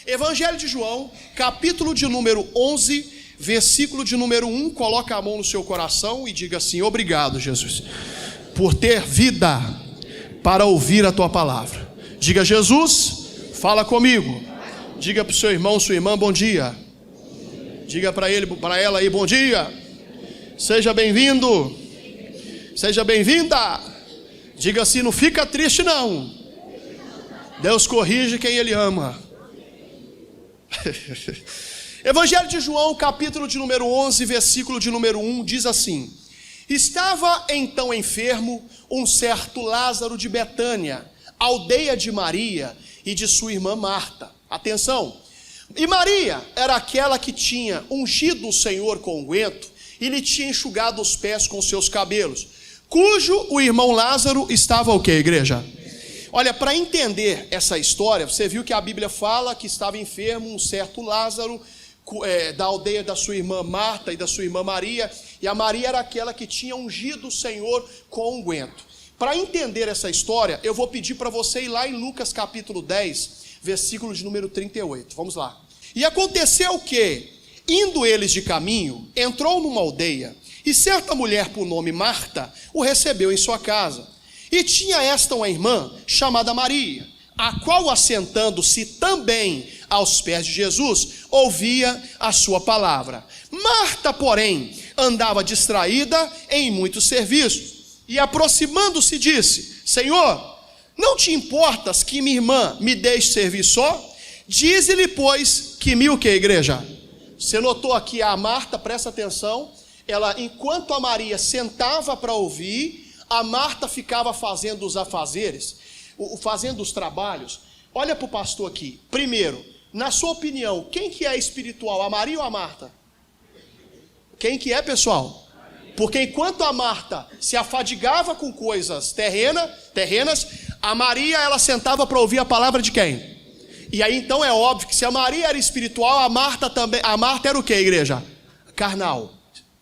Evangelho de João, capítulo de número 11, versículo de número 1. Coloca a mão no seu coração e diga assim: obrigado, Jesus, por ter vida para ouvir a tua palavra. Diga: Jesus, fala comigo. Diga para o seu irmão, sua irmã, bom dia. Diga para ele, para ela aí, bom dia. Seja bem-vindo. Seja bem-vinda. Diga assim: não fica triste não. Deus corrige quem Ele ama. Evangelho de João, capítulo de número 11, versículo de número 1, diz assim: estava então enfermo um certo Lázaro de Betânia, aldeia de Maria e de sua irmã Marta. Atenção. E Maria era aquela que tinha ungido o Senhor com unguento e lhe tinha enxugado os pés com seus cabelos, cujo o irmão Lázaro estava o quê, igreja? Olha, para entender essa história, você viu que a Bíblia fala que estava enfermo um certo Lázaro, da aldeia da sua irmã Marta e da sua irmã Maria, e a Maria era aquela que tinha ungido o Senhor com unguento. Para entender essa história, eu vou pedir para você ir lá em Lucas capítulo 10, versículo de número 38, vamos lá. E aconteceu que, indo eles de caminho, entrou numa aldeia, e certa mulher por nome Marta o recebeu em sua casa. E tinha esta uma irmã chamada Maria, a qual, assentando-se também aos pés de Jesus, ouvia a sua palavra. Marta, porém, andava distraída em muitos serviços, e aproximando-se disse: Senhor, não te importas que minha irmã me deixe servir só? Dize-lhe, pois, que me o que, igreja? Você notou aqui a Marta, presta atenção, ela, enquanto a Maria sentava para ouvir, a Marta ficava fazendo os afazeres, fazendo os trabalhos. Olha para o pastor aqui. Primeiro, na sua opinião, quem que é espiritual, a Maria ou a Marta? Quem que é, pessoal? Porque enquanto a Marta se afadigava com coisas terrenas, a Maria, ela sentava para ouvir a palavra de quem? E aí então é óbvio que se a Maria era espiritual, a Marta também. A Marta era o que, igreja? Carnal.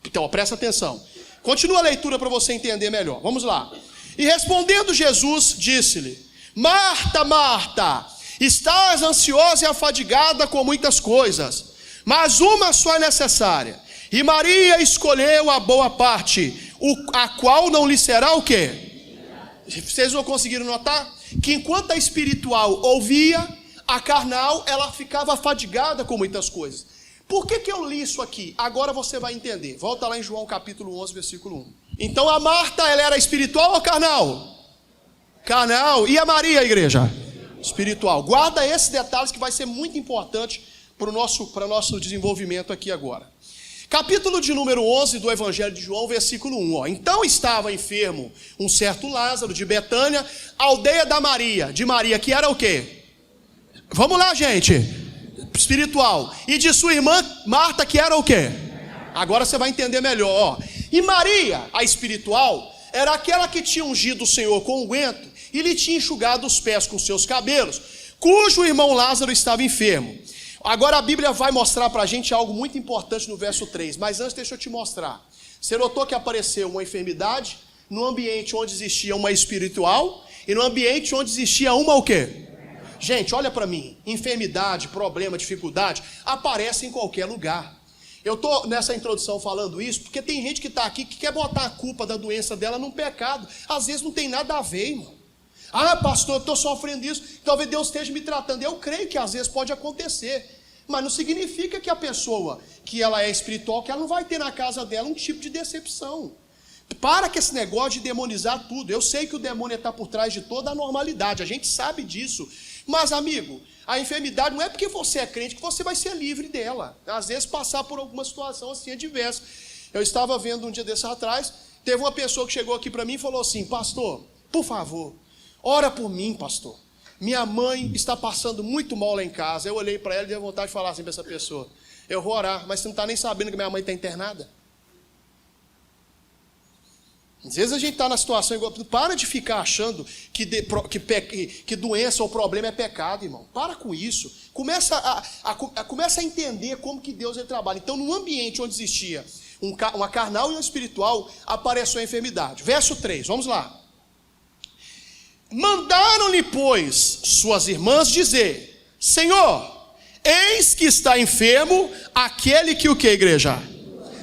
Então, presta atenção. Continua a leitura para você entender melhor. Vamos lá. E respondendo Jesus, disse-lhe: Marta, Marta, estás ansiosa e afadigada com muitas coisas, mas uma só é necessária. E Maria escolheu a boa parte, a qual não lhe será o quê? Vocês não conseguiram notar? Que enquanto a espiritual ouvia, a carnal, ela ficava afadigada com muitas coisas. Por que eu li isso aqui? Agora você vai entender. Volta lá em João capítulo 11, versículo 1. Então a Marta, ela era espiritual ou carnal? Carnal. E a Maria, igreja? Espiritual. Guarda esses detalhes que vai ser muito importante para o nosso desenvolvimento aqui agora. Capítulo de número 11 do Evangelho de João, versículo 1. Ó. Então estava enfermo um certo Lázaro de Betânia, aldeia da Maria. De Maria, que era o quê? Vamos lá, gente. Espiritual. E de sua irmã Marta, que era o quê? Agora você vai entender melhor. Ó. E Maria, a espiritual, era aquela que tinha ungido o Senhor com unguento e lhe tinha enxugado os pés com seus cabelos, cujo irmão Lázaro estava enfermo. Agora a Bíblia vai mostrar para a gente algo muito importante no verso 3, mas antes deixa eu te mostrar. Você notou que apareceu uma enfermidade no ambiente onde existia uma espiritual e no ambiente onde existia uma o quê? Gente, olha para mim, enfermidade, problema, dificuldade, aparece em qualquer lugar. Eu estou nessa introdução falando isso porque tem gente que está aqui que quer botar a culpa da doença dela num pecado. Às vezes não tem nada a ver, irmão. Ah, pastor, eu estou sofrendo isso, talvez Deus esteja me tratando. Eu creio que às vezes pode acontecer, mas não significa que a pessoa, que ela é espiritual, que ela não vai ter na casa dela um tipo de decepção. Para com esse negócio de demonizar tudo. Eu sei que o demônio está por trás de toda a normalidade, a gente sabe disso. Mas, amigo, a enfermidade não é porque você é crente que você vai ser livre dela. Às vezes passar por alguma situação assim adversa. Eu estava vendo um dia desses atrás, teve uma pessoa que chegou aqui para mim e falou assim: pastor, por favor, ora por mim, pastor. Minha mãe está passando muito mal lá em casa. Eu olhei para ela e dei vontade de falar assim para essa pessoa: eu vou orar, mas você não está nem sabendo que minha mãe está internada? Às vezes a gente está na situação igual. Para de ficar achando que doença ou problema é pecado, irmão. Para com isso. Começa a entender como que Deus ele trabalha. Então, num ambiente onde existia uma carnal e uma espiritual, apareceu a enfermidade. Verso 3, vamos lá. Mandaram-lhe, pois, suas irmãs dizer: Senhor, eis que está enfermo aquele que o que, igreja?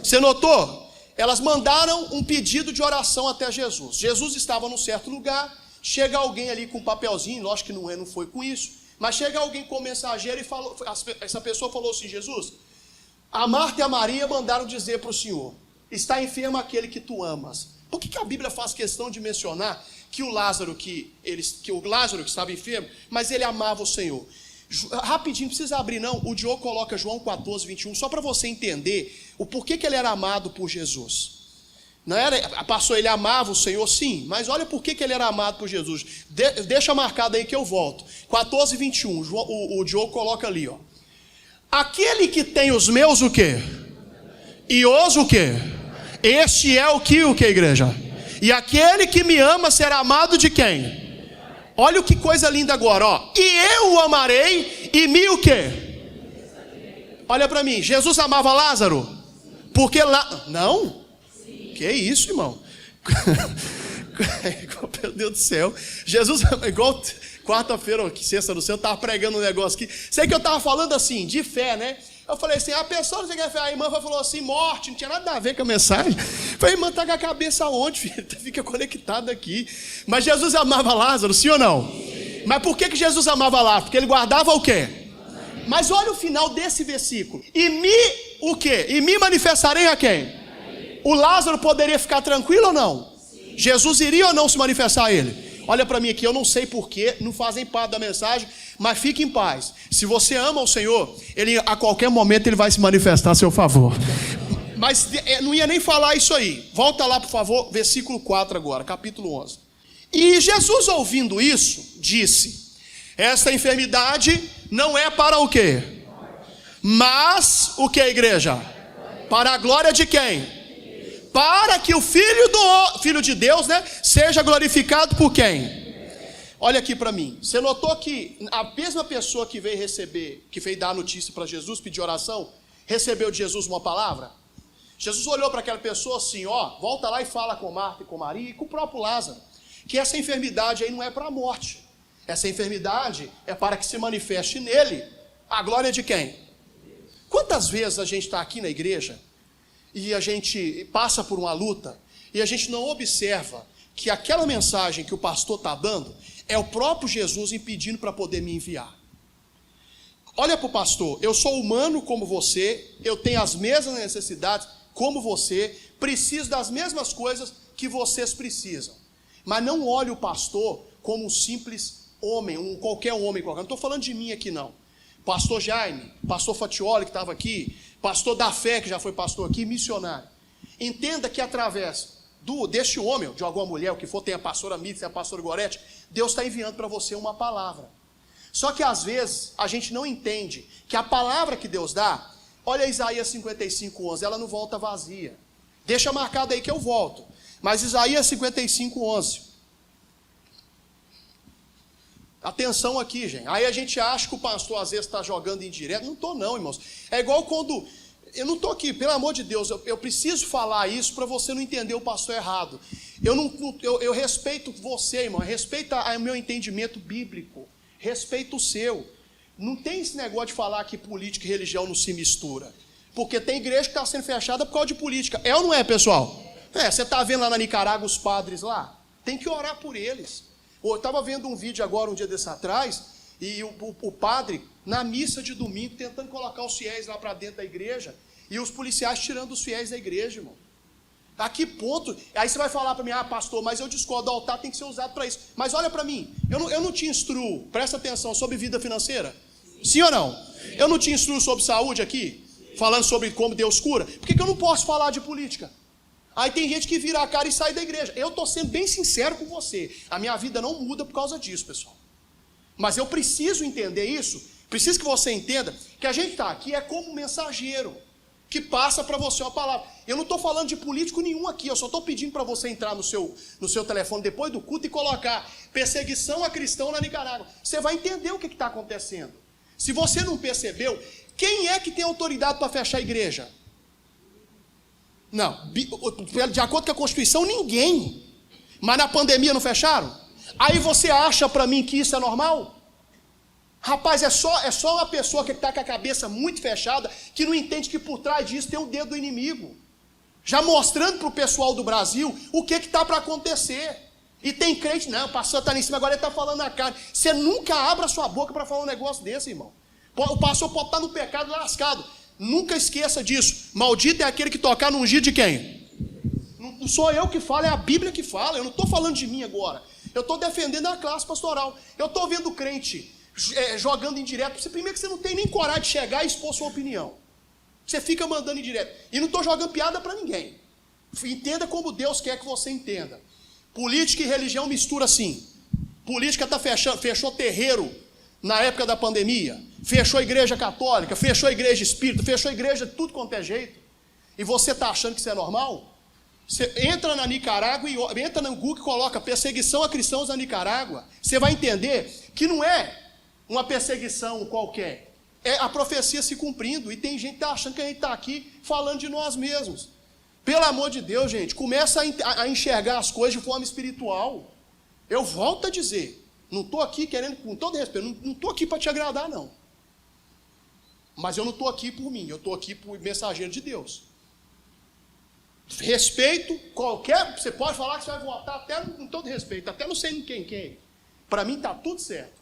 Você notou? Elas mandaram um pedido de oração até Jesus. Jesus estava num certo lugar, chega alguém ali com um papelzinho, lógico que não foi com isso, mas chega alguém com o mensageiro e falou, essa pessoa falou assim: Jesus, a Marta e a Maria mandaram dizer para o Senhor, está enfermo aquele que tu amas. Por que a Bíblia faz questão de mencionar que o Lázaro que estava enfermo, mas ele amava o Senhor? Rapidinho, não precisa abrir não, o Diogo coloca João 14, 21, só para você entender o porquê que ele era amado por Jesus. Não era, pastor, ele amava o Senhor, sim, mas olha por que ele era amado por Jesus. Deixa marcado aí que eu volto. 14, 21, o Diogo coloca ali, ó. Aquele que tem os meus o quê? E os o quê? Este é o que, igreja? E aquele que me ama será amado de quem? Olha que coisa linda agora, ó. E eu o amarei e me o quê? Olha para mim, Jesus amava Lázaro? Porque lá... Não? Que isso, irmão? Meu Deus do céu. Jesus, igual quarta-feira, sexta do céu, eu estava pregando um negócio aqui. Sei que eu estava falando assim, de fé, né? Eu falei assim, a pessoa não sei o que é fé. A irmã falou assim, morte, não tinha nada a ver com a mensagem. Eu falei, irmã, tá com a cabeça aonde, filho? Fica conectado aqui. Mas Jesus amava Lázaro, sim ou não? Sim. Mas por que Jesus amava Lázaro? Porque ele guardava o quê? Mas olha o final desse versículo. E me, o quê? E me manifestarei a quem? O Lázaro poderia ficar tranquilo ou não? Sim. Jesus iria ou não se manifestar a ele? Olha para mim aqui, eu não sei porquê, não fazem parte da mensagem, mas fique em paz. Se você ama o Senhor, Ele a qualquer momento Ele vai se manifestar a seu favor. Mas não ia nem falar isso aí. Volta lá, por favor, versículo 4 agora, capítulo 11. E Jesus, ouvindo isso, disse: esta enfermidade não é para o quê? Mas o que, igreja? Para a glória de quem? Para que o Filho de Deus, né, seja glorificado por quem? Olha aqui para mim. Você notou que a mesma pessoa que veio receber, que veio dar a notícia para Jesus, pedir oração, recebeu de Jesus uma palavra? Jesus olhou para aquela pessoa assim, ó, volta lá e fala com Marta e com Maria e com o próprio Lázaro, que essa enfermidade aí não é para a morte. Essa enfermidade é para que se manifeste nele a glória de quem? Quantas vezes a gente está aqui na igreja e a gente passa por uma luta e a gente não observa que aquela mensagem que o pastor está dando é o próprio Jesus impedindo para poder me enviar. Olha para o pastor, eu sou humano como você, eu tenho as mesmas necessidades como você, preciso das mesmas coisas que vocês precisam. Mas não olhe o pastor como um simples homem, qualquer homem. Não estou falando de mim aqui não. Pastor Jaime, pastor Fatioli que estava aqui, pastor da fé que já foi pastor aqui, missionário. Entenda que através deste homem, de alguma mulher, o que for, tem a pastora Mitz, tem a pastora Gorete, Deus está enviando para você uma palavra. Só que às vezes a gente não entende que a palavra que Deus dá, olha Isaías 55, 11, ela não volta vazia. Deixa marcado aí que eu volto. Mas Isaías 55, 11. Atenção aqui, gente. Aí a gente acha que o pastor às vezes está jogando indireto. Não estou não, irmãos. É igual quando... Eu não estou aqui, pelo amor de Deus, eu preciso falar isso para você não entender o pastor errado. Eu respeito você, irmão. Respeita o meu entendimento bíblico. Respeito o seu. Não tem esse negócio de falar que política e religião não se mistura. Porque tem igreja que está sendo fechada por causa de política. É ou não é, pessoal? Você está vendo lá na Nicarágua os padres lá? Tem que orar por eles. Eu estava vendo um vídeo agora, um dia desse atrás, e o padre, na missa de domingo, tentando colocar os fiéis lá para dentro da igreja, e os policiais tirando os fiéis da igreja, irmão. A que ponto? Aí você vai falar para mim, pastor, mas eu discordo, o altar tem que ser usado para isso. Mas olha para mim, eu não te instruo, presta atenção, sobre vida financeira? Sim ou não? Eu não te instruo sobre saúde aqui? Falando sobre como Deus cura? Por que eu não posso falar de política? Aí tem gente que vira a cara e sai da igreja. Eu estou sendo bem sincero com você. A minha vida não muda por causa disso, pessoal. Mas eu preciso entender isso. Preciso que você entenda que a gente está aqui é como mensageiro que passa para você uma palavra. Eu não estou falando de político nenhum aqui. Eu só estou pedindo para você entrar no seu telefone depois do culto e colocar perseguição a cristão na Nicarágua. Você vai entender o que está acontecendo. Se você não percebeu, quem é que tem autoridade para fechar a igreja? Não, de acordo com a Constituição, ninguém. Mas na pandemia não fecharam? Aí você acha para mim que isso é normal? Rapaz, é só uma pessoa que está com a cabeça muito fechada que não entende que por trás disso tem um dedo do inimigo. Já mostrando para o pessoal do Brasil o que está para acontecer. E tem crente, não, o pastor está ali em cima, agora ele está falando na carne. Você nunca abre a sua boca para falar um negócio desse, irmão. O pastor pode estar no pecado lascado. Nunca esqueça disso. Maldito é aquele que tocar no ungido de quem? Não sou eu que falo, é a Bíblia que fala. Eu não estou falando de mim agora. Eu estou defendendo a classe pastoral. Eu estou vendo crente jogando indireto. Primeiro que você não tem nem coragem de chegar e expor sua opinião. Você fica mandando indireto. E não estou jogando piada para ninguém. Entenda como Deus quer que você entenda. Política e religião mistura assim. Política fechou terreiro na época da pandemia. Fechou a igreja católica, fechou a igreja espírita, fechou a igreja de tudo quanto é jeito. E você está achando que isso é normal? Você entra na Nicarágua e entra no Google e coloca perseguição a cristãos na Nicarágua. Você vai entender que não é uma perseguição qualquer. É a profecia se cumprindo. E tem gente que está achando que a gente está aqui falando de nós mesmos. Pelo amor de Deus, gente, começa a enxergar as coisas de forma espiritual. Eu volto a dizer, não estou aqui querendo, com todo respeito, não estou aqui para te agradar, não. Mas eu não estou aqui por mim, eu estou aqui por mensageiro de Deus. Respeito qualquer, você pode falar que você vai votar até com todo respeito, até não sei quem. Para mim está tudo certo.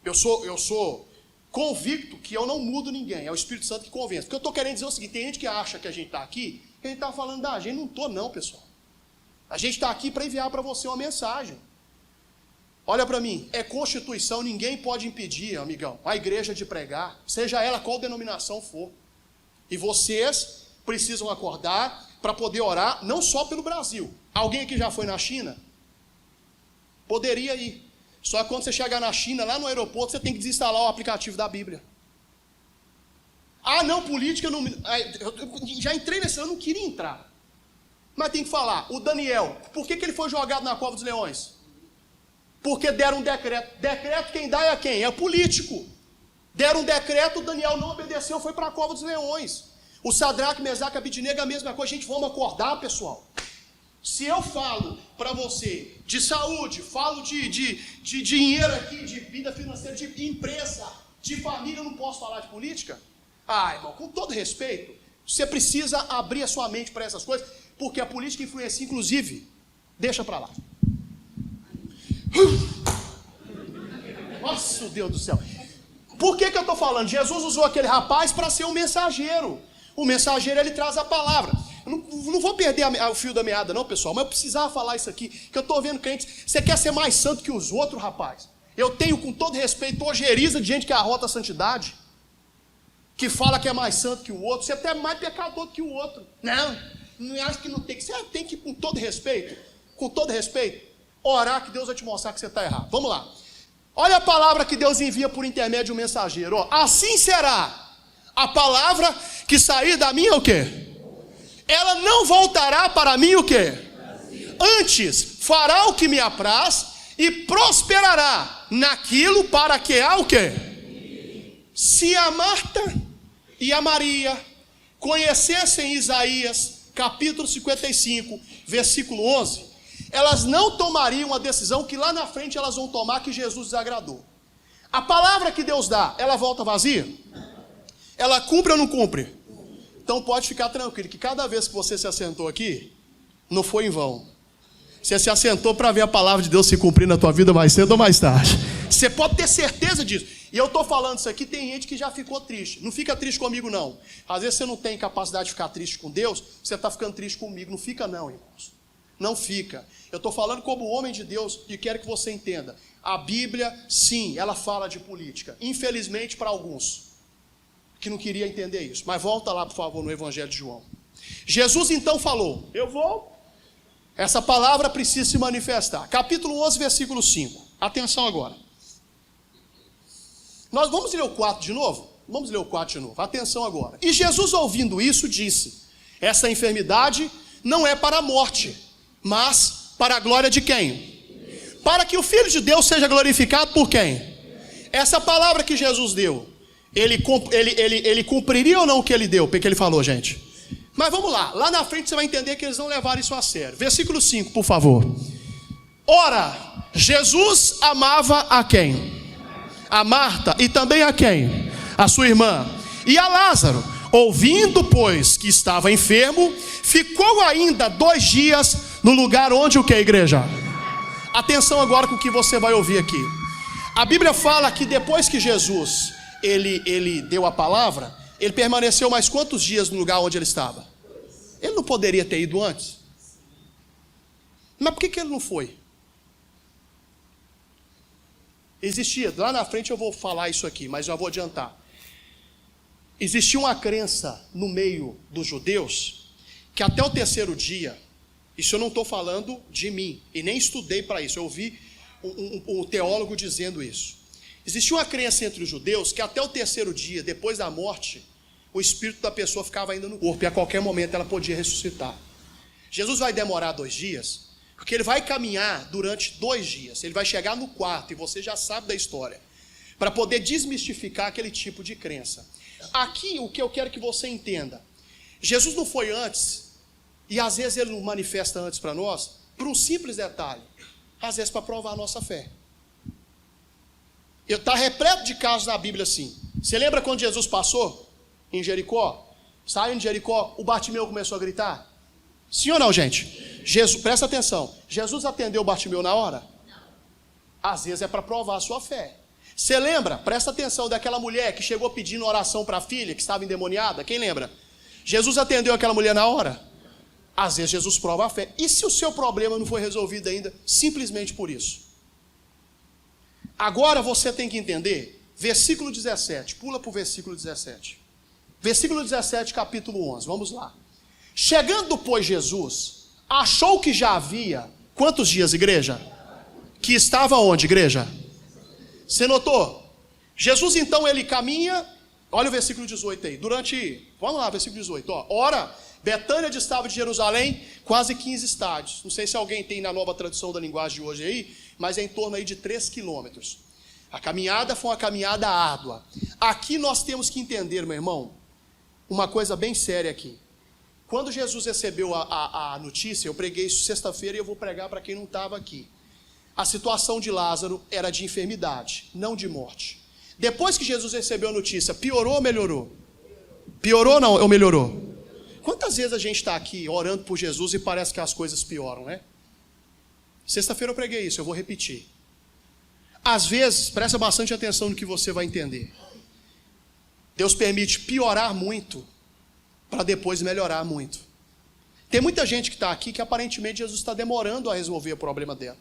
Eu sou convicto que eu não mudo ninguém, é o Espírito Santo que convence. Porque eu estou querendo dizer o seguinte, tem gente que acha que a gente está aqui, que a gente está falando da gente, não estou não, pessoal. A gente está aqui para enviar para você uma mensagem. Olha para mim, é Constituição, ninguém pode impedir, amigão, a igreja de pregar, seja ela qual denominação for. E vocês precisam acordar para poder orar, não só pelo Brasil. Alguém aqui já foi na China? Poderia ir. Só que quando você chegar na China, lá no aeroporto, você tem que desinstalar o aplicativo da Bíblia. Ah, não, política não... Eu já entrei nesse, eu não queria entrar. Mas tem que falar, o Daniel, por que ele foi jogado na cova dos leões? Porque deram um decreto. Decreto quem dá é quem? É político. Deram um decreto, o Daniel não obedeceu, foi para a cova dos leões. O Sadraque, Mesaque e Abidnego, a mesma coisa. Gente, vamos acordar, pessoal. Se eu falo para você de saúde, falo de dinheiro aqui, de vida financeira, de empresa, de família, eu não posso falar de política? Ah, irmão, com todo respeito, você precisa abrir a sua mente para essas coisas, porque a política influencia, inclusive, deixa para lá. Nossa, Deus do céu. Por que eu estou falando? Jesus usou aquele rapaz para ser um mensageiro. O mensageiro, ele traz a palavra. Eu não vou perder o fio da meada não, pessoal, mas eu precisava falar isso aqui, que eu estou vendo crentes. Você quer ser mais santo que os outros, rapaz? Eu tenho, com todo respeito, ojeriza de gente que arrota a santidade, que fala que é mais santo que o outro. Você é até mais pecador que o outro. Não acho que não tem que. Você tem que, com todo respeito, orar que Deus vai te mostrar que você está errado. Vamos lá. Olha a palavra que Deus envia por intermédio de um mensageiro. Ó. Assim será a palavra que sair da minha o quê? Ela não voltará para mim o quê? Antes fará o que me apraz e prosperará naquilo para que há o quê? Se a Marta e a Maria conhecessem Isaías, capítulo 55, versículo 11, elas não tomariam a decisão que lá na frente elas vão tomar, que Jesus desagradou. A palavra que Deus dá, ela volta vazia? Ela cumpre ou não cumpre? Então pode ficar tranquilo, que cada vez que você se assentou aqui, não foi em vão. Você se assentou para ver a palavra de Deus se cumprir na tua vida mais cedo ou mais tarde. Você pode ter certeza disso. E eu estou falando isso aqui, tem gente que já ficou triste. Não fica triste comigo, não. Às vezes você não tem capacidade de ficar triste com Deus, você está ficando triste comigo. Não fica não, irmãos. Não fica. Eu estou falando como homem de Deus e quero que você entenda. A Bíblia, sim, ela fala de política. Infelizmente para alguns que não queria entender isso. Mas volta lá, por favor, no Evangelho de João. Jesus então falou, eu vou. Essa palavra precisa se manifestar. Capítulo 11, versículo 5. Atenção agora. Nós vamos ler o 4 de novo? Vamos ler o 4 de novo. Atenção agora. E Jesus, ouvindo isso, disse, essa enfermidade não é para a morte, mas para a glória de quem? Para que o Filho de Deus seja glorificado por quem? Essa palavra que Jesus deu, ele cumpriria ou não o que ele deu? Porque ele falou, gente. Mas vamos lá, lá na frente você vai entender que eles não levaram isso a sério. Versículo 5, por favor. Ora, Jesus amava a quem? A Marta e também a quem? A sua irmã. E a Lázaro, ouvindo, pois, que estava enfermo, ficou ainda 2 dias no lugar onde o que, igreja? Atenção agora com o que você vai ouvir aqui. A Bíblia fala que depois que Jesus, ele deu a palavra, ele permaneceu mais quantos dias no lugar onde ele estava? Ele não poderia ter ido antes? Mas por que ele não foi? Existia, lá na frente eu vou falar isso aqui, mas já vou adiantar. Existia uma crença no meio dos judeus, que até o 3º dia, isso eu não estou falando de mim, e nem estudei para isso, eu ouvi um teólogo dizendo isso. Existia uma crença entre os judeus, que até o 3º dia, depois da morte, o espírito da pessoa ficava ainda no corpo, e a qualquer momento ela podia ressuscitar. Jesus vai demorar 2 dias, porque ele vai caminhar durante 2 dias, ele vai chegar no 4º, e você já sabe da história, para poder desmistificar aquele tipo de crença. Aqui o que eu quero que você entenda, Jesus não foi antes, e às vezes ele não manifesta antes para nós, por um simples detalhe, às vezes para provar a nossa fé. Está repleto de casos na Bíblia assim. Você lembra quando Jesus passou em Jericó? Saindo de Jericó, o Bartimeu começou a gritar? Sim ou não, gente? Jesus, presta atenção, Jesus atendeu o Bartimeu na hora? Às vezes é para provar a sua fé. Você lembra, presta atenção, daquela mulher que chegou pedindo oração para a filha, que estava endemoniada? Quem lembra? Jesus atendeu aquela mulher na hora? Às vezes Jesus prova a fé. E se o seu problema não foi resolvido ainda, simplesmente por isso? Agora você tem que entender, versículo 17, pula para o versículo 17. Versículo 17, capítulo 11, vamos lá. Chegando, pois, Jesus, achou que já havia, quantos dias, igreja? Que estava onde, igreja? Você notou? Jesus então ele caminha, olha o versículo 18 aí, vamos lá, versículo 18, ó. Ora, Betânia distava de Jerusalém quase 15 estádios. Não sei se alguém tem na nova tradução da linguagem de hoje aí, mas é em torno aí de 3 quilômetros. A caminhada foi uma caminhada árdua. Aqui nós temos que entender, meu irmão, uma coisa bem séria aqui. Quando Jesus recebeu a notícia, eu preguei isso sexta-feira e eu vou pregar para quem não estava aqui. A situação de Lázaro era de enfermidade, não de morte. Depois que Jesus recebeu a notícia, piorou ou melhorou? Piorou ou melhorou? Quantas vezes a gente está aqui orando por Jesus e parece que as coisas pioram, né? Sexta-feira eu preguei isso, eu vou repetir. Às vezes, presta bastante atenção no que você vai entender. Deus permite piorar muito, para depois melhorar muito. Tem muita gente que está aqui que aparentemente Jesus está demorando a resolver o problema dela.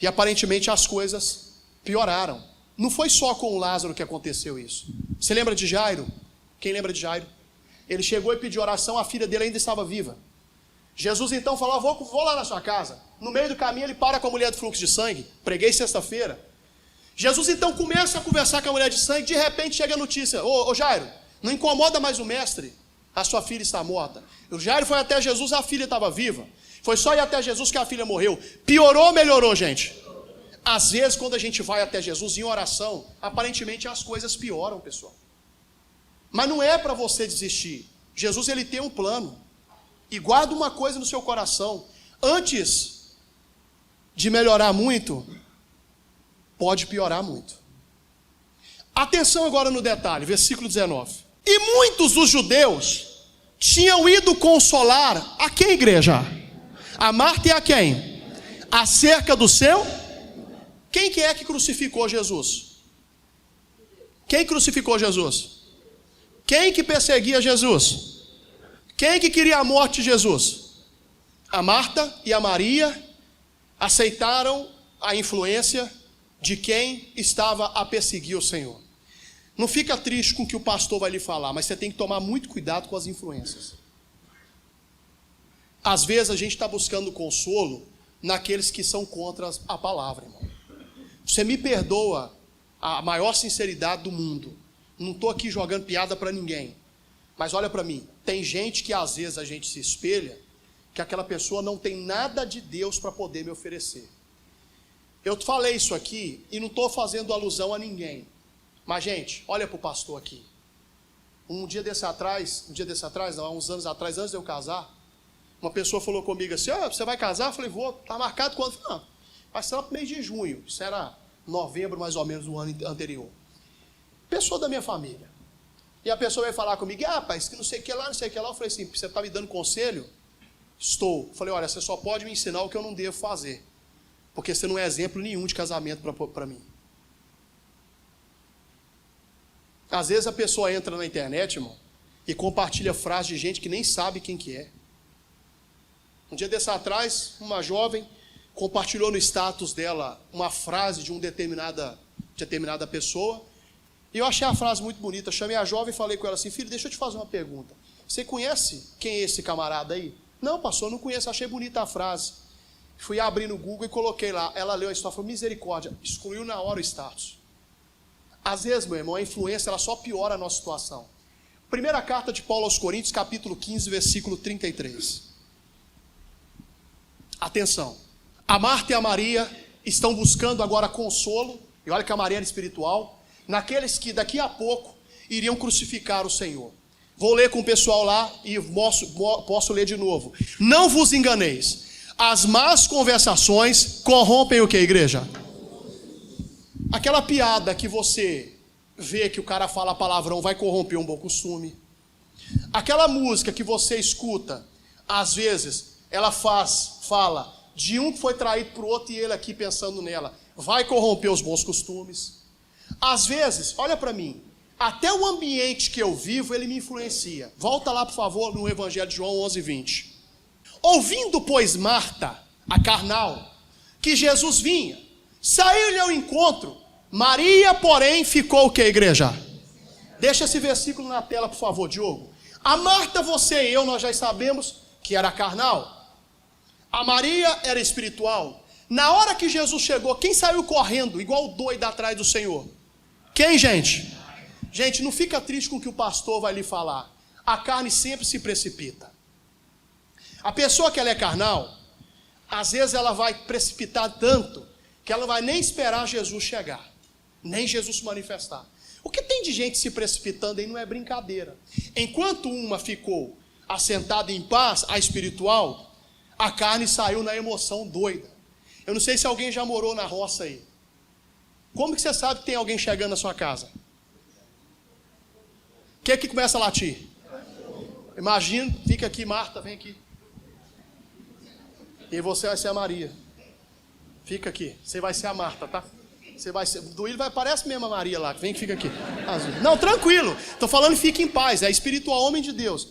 E aparentemente as coisas pioraram. Não foi só com o Lázaro que aconteceu isso. Você lembra de Jairo? Quem lembra de Jairo? Ele chegou e pediu oração, a filha dele ainda estava viva. Jesus então falou, vou lá na sua casa. No meio do caminho ele para com a mulher do fluxo de sangue. Preguei sexta-feira. Jesus então começa a conversar com a mulher de sangue. De repente chega a notícia, ô Jairo, não incomoda mais o mestre, a sua filha está morta. O Jairo foi até Jesus, a filha estava viva. Foi só ir até Jesus que a filha morreu. Piorou ou melhorou, gente? Às vezes quando a gente vai até Jesus em oração, aparentemente as coisas pioram, pessoal. Mas não é para você desistir. Jesus ele tem um plano. E guarda uma coisa no seu coração. Antes de melhorar muito, pode piorar muito. Atenção agora no detalhe, versículo 19. E muitos dos judeus tinham ido consolar a quem, igreja? A Marta e a quem? Acerca do seu? Quem que é que crucificou Jesus? Quem crucificou Jesus? Quem que perseguia Jesus? Quem que queria a morte de Jesus? A Marta e a Maria aceitaram a influência de quem estava a perseguir o Senhor. Não fica triste com o que o pastor vai lhe falar, mas você tem que tomar muito cuidado com as influências. Às vezes a gente está buscando consolo naqueles que são contra a palavra, irmão. Você me perdoa a maior sinceridade do mundo. Não estou aqui jogando piada para ninguém. Mas olha para mim, tem gente que às vezes a gente se espelha, que aquela pessoa não tem nada de Deus para poder me oferecer. Eu falei isso aqui e não estou fazendo alusão a ninguém. Mas gente, olha para o pastor aqui. Há uns anos atrás, antes de eu casar, uma pessoa falou comigo assim, você vai casar? Eu falei, vou, está marcado quando? Não, vai ser no mês de junho. Isso era novembro mais ou menos do ano anterior. Pessoa da minha família. E a pessoa veio falar comigo, rapaz, que não sei o que lá, não sei o que lá. Eu falei assim, você está me dando conselho? Estou. Eu falei, olha, você só pode me ensinar o que eu não devo fazer. Porque você não é exemplo nenhum de casamento para mim. Às vezes a pessoa entra na internet, irmão, e compartilha frases de gente que nem sabe quem que é. Um dia desse atrás, uma jovem compartilhou no status dela uma frase de uma determinada pessoa. E eu achei a frase muito bonita. Chamei a jovem e falei com ela assim, filho, deixa eu te fazer uma pergunta. Você conhece quem é esse camarada aí? Não, pastor, não conheço, achei bonita a frase. Fui abrir no Google e coloquei lá. Ela leu a história, falou, misericórdia, excluiu na hora o status. Às vezes, meu irmão, a influência ela só piora a nossa situação. Primeira carta de Paulo aos Coríntios, capítulo 15, versículo 33. Atenção. A Marta e a Maria estão buscando agora consolo, e olha que a Maria era espiritual, naqueles que daqui a pouco iriam crucificar o Senhor. Vou ler com o pessoal lá e posso ler de novo. Não vos enganeis. As más conversações corrompem o que, igreja? Aquela piada que você vê que o cara fala palavrão vai corromper um bom costume. Aquela música que você escuta, às vezes, ela fala de um que foi traído para o outro e ele aqui pensando nela, vai corromper os bons costumes. Às vezes, olha para mim, até o ambiente que eu vivo, ele me influencia. Volta lá, por favor, no Evangelho de João 11:20. Ouvindo, pois, Marta, a carnal, que Jesus vinha, saiu-lhe ao encontro. Maria, porém, ficou o que, igreja? Deixa esse versículo na tela, por favor, Diogo. A Marta, você e eu, nós já sabemos que era carnal. A Maria era espiritual. Na hora que Jesus chegou, quem saiu correndo, igual doido atrás do Senhor? Quem, gente? Gente, não fica triste com o que o pastor vai lhe falar. A carne sempre se precipita. A pessoa que ela é carnal, às vezes ela vai precipitar tanto, que ela não vai nem esperar Jesus chegar, nem Jesus se manifestar. O que tem de gente se precipitando aí não é brincadeira. Enquanto uma ficou assentada em paz, a espiritual, a carne saiu na emoção doida. Eu não sei se alguém já morou na roça aí. Como que você sabe que tem alguém chegando na sua casa? O que começa a latir? Imagina, fica aqui, Marta, vem aqui. E você vai ser a Maria. Fica aqui, você vai ser a Marta, tá? Você vai ser, do Willi parece mesmo a Maria lá, vem que fica aqui. Não, tranquilo, estou falando fique em paz, é espiritual, homem de Deus.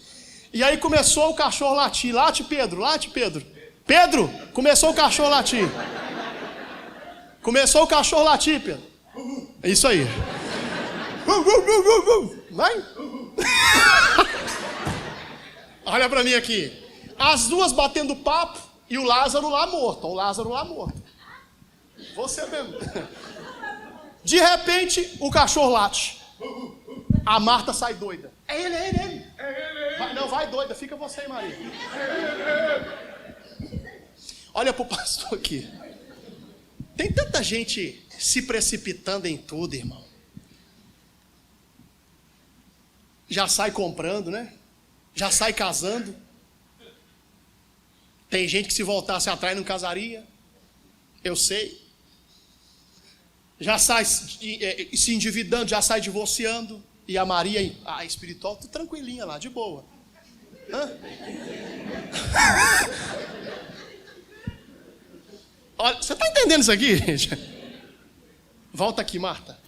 E aí começou o cachorro latir, late Pedro, late Pedro. Pedro, começou o cachorro latir. Começou o cachorro latir, Pedro. É isso aí. Vai. Olha para mim aqui. As duas batendo papo e o Lázaro lá morto. O Lázaro lá morto. Você mesmo. De repente, o cachorro late. A Marta sai doida. É ele, é ele, é ele. Vai, não, vai doida, fica você aí, Maria. Olha pro pastor aqui. Tem tanta gente se precipitando em tudo, irmão. Já sai comprando, né? Já sai casando. Tem gente que se voltasse atrás não casaria. Eu sei. Já sai se endividando, já sai divorciando. E a Maria, a espiritual, tá tranquilinha lá, de boa. Hã? Olha, você está entendendo isso aqui, gente? Volta aqui, Marta.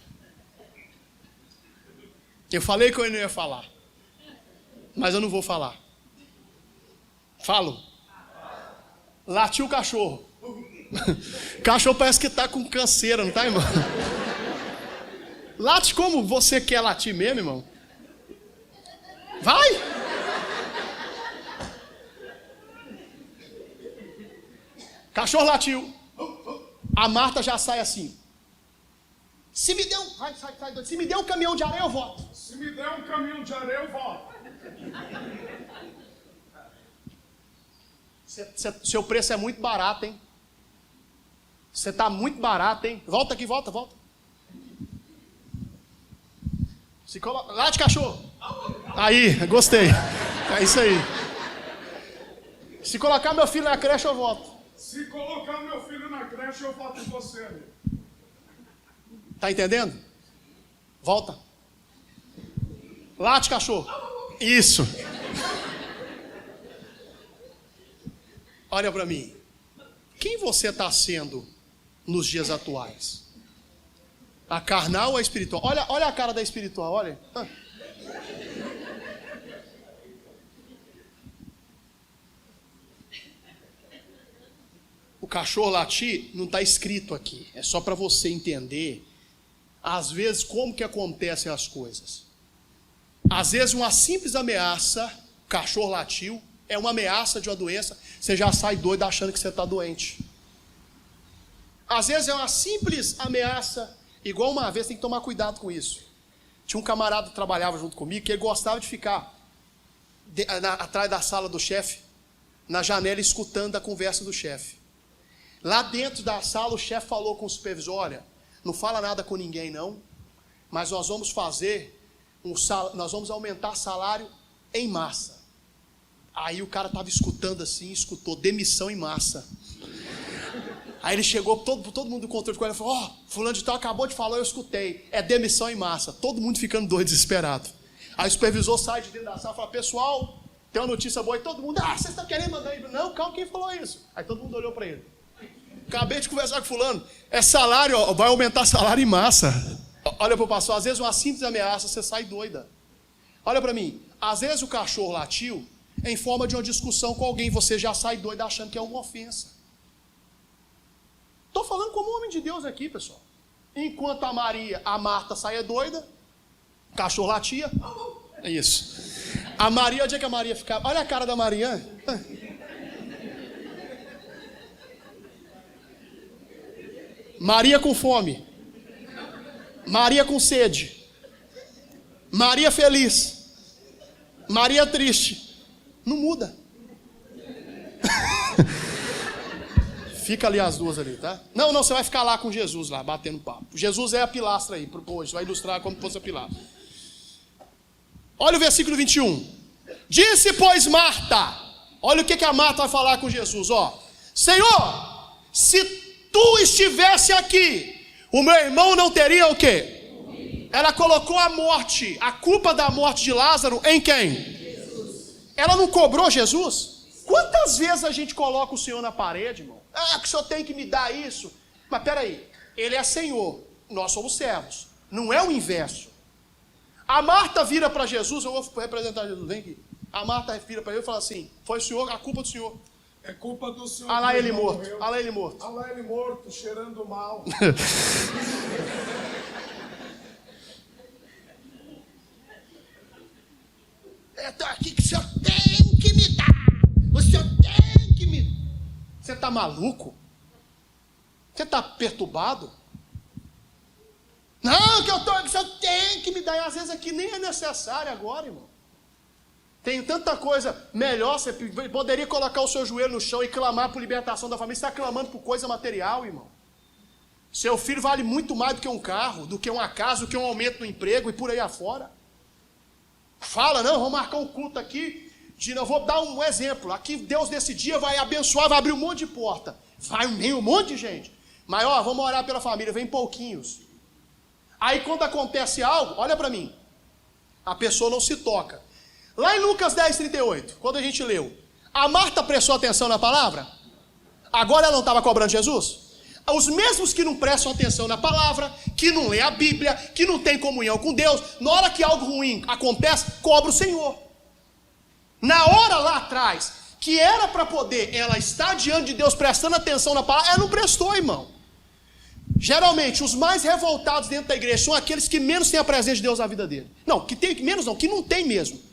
Eu falei que eu não ia falar. Mas eu não vou falar. Falo. Latiu o cachorro. O cachorro parece que está com canseira, não está, irmão? Late como você quer latir mesmo, irmão. Vai! Cachorro latiu. A Marta já sai assim. Se me der Se me der um caminhão de areia, eu volto. Se me der um caminhão de areia, eu volto. Seu preço é muito barato, hein? Você está muito barato, hein? Volta aqui, volta. Late, cachorro. Aí, gostei. É isso aí. Se colocar meu filho na creche, eu volto. Se colocar meu filho na creche, eu volto com você, amigo. Tá entendendo? Volta. Late, cachorro. Isso. Olha para mim. Quem você está sendo nos dias atuais? A carnal ou a espiritual? Olha a cara da espiritual, olha. O cachorro latir não está escrito aqui. É só para você entender, às vezes, como que acontecem as coisas. Às vezes, uma simples ameaça, o cachorro latiu, é uma ameaça de uma doença, você já sai doido achando que você está doente. Às vezes, é uma simples ameaça, igual uma vez, tem que tomar cuidado com isso. Tinha um camarada que trabalhava junto comigo, que ele gostava de ficar atrás da sala do chefe, na janela, escutando a conversa do chefe. Lá dentro da sala, o chefe falou com o supervisor: olha, não fala nada com ninguém não, mas nós vamos nós vamos aumentar salário em massa. Aí o cara estava escutando assim, escutou demissão em massa. Aí ele chegou, todo mundo do controle ficou, ele falou: ó, fulano de tal acabou de falar, eu escutei, é demissão em massa. Todo mundo ficando doido, desesperado. Aí o supervisor sai de dentro da sala e fala: pessoal, tem uma notícia boa. E todo mundo: vocês estão querendo mandar ele? Não, calma, quem falou isso? Aí todo mundo olhou para ele: acabei de conversar com fulano, é salário, ó, vai aumentar salário em massa. Olha para o pastor, às vezes uma simples ameaça, você sai doida. Olha para mim, às vezes o cachorro latiu em forma de uma discussão com alguém, você já sai doida achando que é uma ofensa. Estou falando como homem de Deus aqui, pessoal. Enquanto a Marta saia doida, o cachorro latia, é isso. A Maria, onde é que a Maria ficava? Olha a cara da Maria. Maria com fome, Maria com sede, Maria feliz, Maria triste. Não muda. Fica ali as duas ali, tá? Não, você vai ficar lá com Jesus, lá, batendo papo. Jesus é a pilastra aí, hoje, vai ilustrar como fosse a pilastra. Olha o versículo 21. Disse, pois, Marta, olha o que a Marta vai falar com Jesus, ó. Senhor, se tu estivesse aqui, o meu irmão não teria o quê? Ela colocou a morte, a culpa da morte de Lázaro em quem? Jesus. Ela não cobrou Jesus? Quantas vezes a gente coloca o Senhor na parede, irmão? Que o Senhor tem que me dar isso. Mas peraí, Ele é Senhor, nós somos servos. Não é o inverso. A Marta vira para Jesus, eu vou representar Jesus, vem aqui. A Marta vira para ele e fala assim: foi o Senhor, a culpa do Senhor. É culpa do Senhor. Olha lá ele morto, olha lá ele morto. Olha lá ele morto, cheirando mal. Tá aqui que o Senhor tem que me dar. O Senhor tem que me... Você está maluco? Você está perturbado? Não, que o Senhor tem que me dar. E às vezes aqui nem é necessário agora, irmão. Tem tanta coisa melhor, você poderia colocar o seu joelho no chão e clamar por libertação da família. Você está clamando por coisa material, irmão. Seu filho vale muito mais do que um carro, do que uma casa, do que um aumento no emprego e por aí afora. Fala, não, vamos marcar um culto aqui. Eu vou dar um exemplo. Aqui Deus nesse dia vai abençoar, vai abrir um monte de porta. Vai um monte de gente. Mas ó, vamos orar pela família, vem pouquinhos. Aí quando acontece algo, olha para mim. A pessoa não se toca. Lá em Lucas 10:38, quando a gente leu, a Marta prestou atenção na palavra? Agora ela não estava cobrando Jesus? Os mesmos que não prestam atenção na palavra, que não lê a Bíblia, que não tem comunhão com Deus, na hora que algo ruim acontece, cobra o Senhor. Na hora lá atrás, que era para poder ela estar diante de Deus prestando atenção na palavra, ela não prestou, irmão. Geralmente, os mais revoltados dentro da igreja são aqueles que menos têm a presença de Deus na vida dele. Não, que tem menos não, que não tem mesmo.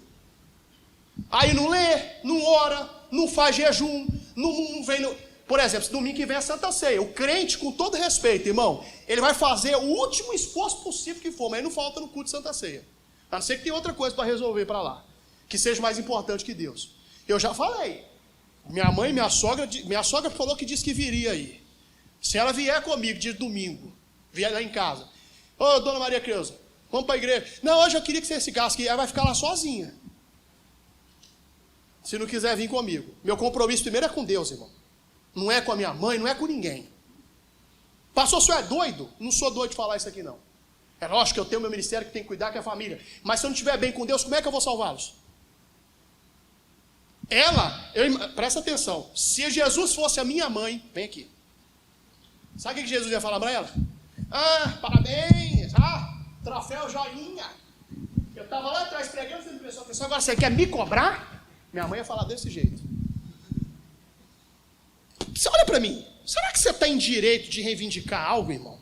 Aí não lê, não ora, não faz jejum, não vem... Por exemplo, domingo que vem é Santa Ceia. O crente, com todo respeito, irmão, ele vai fazer o último esforço possível que for, mas ele não falta no culto de Santa Ceia. A não ser que tem outra coisa para resolver para lá, que seja mais importante que Deus. Eu já falei. Minha sogra falou que disse que viria aí. Se ela vier comigo de domingo, vier lá em casa. Ô, dona Maria Creuza, vamos para a igreja. Não, hoje eu queria que você ficasse aqui. Ela vai ficar lá sozinha. Se não quiser vir comigo. Meu compromisso primeiro é com Deus, irmão. Não é com a minha mãe, não é com ninguém. Pastor, o senhor é doido? Não sou doido de falar isso aqui, não. É lógico que eu tenho meu ministério que tem que cuidar, que é a família. Mas se eu não estiver bem com Deus, como é que eu vou salvá-los? Presta atenção. Se Jesus fosse a minha mãe, vem aqui. Sabe o que Jesus ia falar para ela? Ah, parabéns, troféu joinha. Eu estava lá atrás pregando, você prestou atenção, agora você quer me cobrar? Minha mãe ia falar desse jeito. Você olha para mim, será que você está em direito de reivindicar algo, irmão?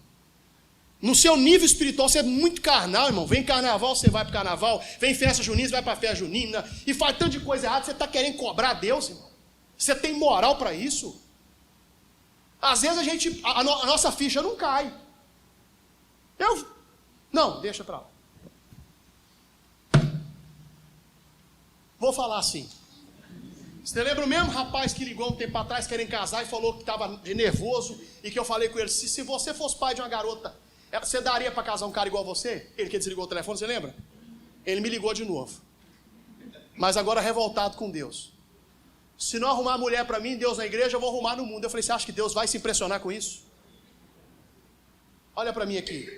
No seu nível espiritual, você é muito carnal, irmão. Vem carnaval, você vai para o carnaval. Vem festa junina, você vai para a festa junina. E faz tanto de coisa errada, você está querendo cobrar Deus, irmão. Você tem moral para isso? Às vezes a nossa ficha não cai. Não, deixa para lá. Vou falar assim. Você lembra o mesmo rapaz que ligou um tempo atrás querendo casar e falou que estava nervoso e que eu falei com ele, se você fosse pai de uma garota, você daria para casar um cara igual a você? Ele que desligou o telefone, você lembra? Ele me ligou de novo. Mas agora revoltado com Deus. Se não arrumar mulher para mim, Deus na igreja, eu vou arrumar no mundo. Eu falei, você acha que Deus vai se impressionar com isso? Olha para mim aqui.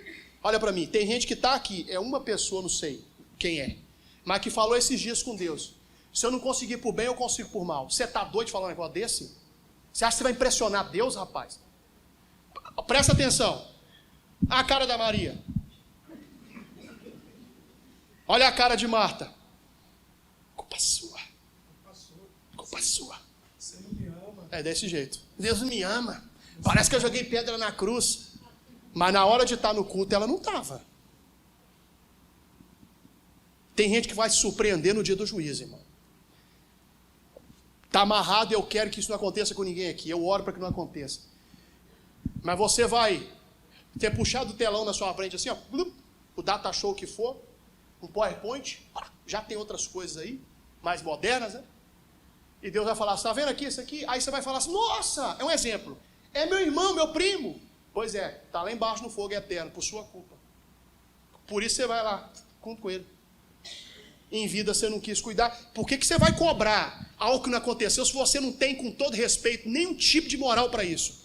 Olha para mim. Tem gente que está aqui, é uma pessoa, não sei quem é, mas que falou esses dias com Deus. Se eu não conseguir por bem, eu consigo por mal. Você está doido de falar um negócio desse? Você acha que você vai impressionar Deus, rapaz? Presta atenção. A cara da Maria. Olha a cara de Marta. Culpa sua. Culpa sua. Você não me ama. É desse jeito. Deus me ama. Parece que eu joguei pedra na cruz. Mas na hora de estar no culto, ela não estava. Tem gente que vai se surpreender no dia do juízo, irmão. Está amarrado e eu quero que isso não aconteça com ninguém aqui. Eu oro para que não aconteça. Mas você vai ter puxado o telão na sua frente assim, ó, o data show que for, um PowerPoint, já tem outras coisas aí, mais modernas, né? E Deus vai falar, você está vendo aqui isso aqui? Aí você vai falar assim, nossa, é um exemplo. É meu irmão, meu primo. Pois é, está lá embaixo no fogo eterno, por sua culpa. Por isso você vai lá, junto com ele. Em vida você não quis cuidar. Por que você vai cobrar algo que não aconteceu se você não tem, com todo respeito, nenhum tipo de moral para isso?